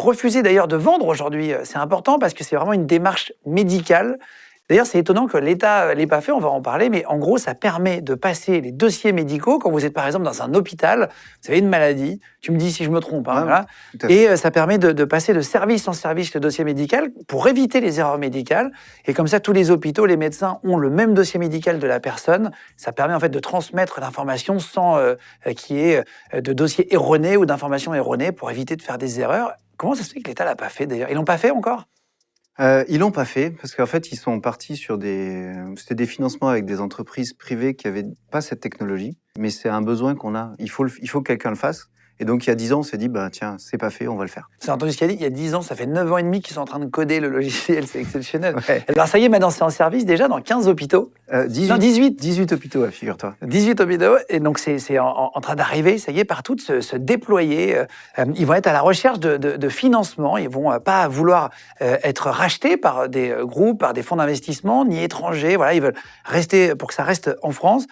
refusé d'ailleurs de vendre aujourd'hui. C'est important parce que c'est vraiment une démarche médicale. D'ailleurs, c'est étonnant que l'État ne l'ait pas fait, on va en parler, mais en gros, ça permet de passer les dossiers médicaux quand vous êtes par exemple dans un hôpital, vous avez une maladie, tu me dis si je me trompe, hein, Ouais, voilà, tout à fait. et ça permet de passer de service en service le dossier médical pour éviter les erreurs médicales. Et comme ça, tous les hôpitaux, les médecins ont le même dossier médical de la personne. Ça permet en fait de transmettre l'information sans qu'il y ait de dossiers erronés ou d'informations erronées pour éviter de faire des erreurs. Comment ça se fait que l'État l'a pas fait d'ailleurs? Ils l'ont pas fait encore? Ils l'ont pas fait parce qu'en fait, ils sont partis sur c'était des financements avec des entreprises privées qui avaient pas cette technologie, mais c'est un besoin qu'on a. Il faut que quelqu'un le fasse. Et donc, il y a 10 ans, on s'est dit, bah, tiens, c'est pas fait, on va le faire. J'ai entendu ce qu'elle a dit, il y a 10 ans, ça fait 9 ans et demi qu'ils sont en train de coder le logiciel, c'est exceptionnel. Ouais. Alors ça y est, maintenant c'est en service déjà dans 15 hôpitaux. 18, Non, 18. 18 hôpitaux, ouais, figure-toi. 18 hôpitaux, et donc c'est en train d'arriver, ça y est, partout, de se déployer. Ils vont être à la recherche de financement, ils vont pas vouloir être rachetés par des groupes, par des fonds d'investissement, ni étrangers, voilà, ils veulent rester, pour que ça reste en France.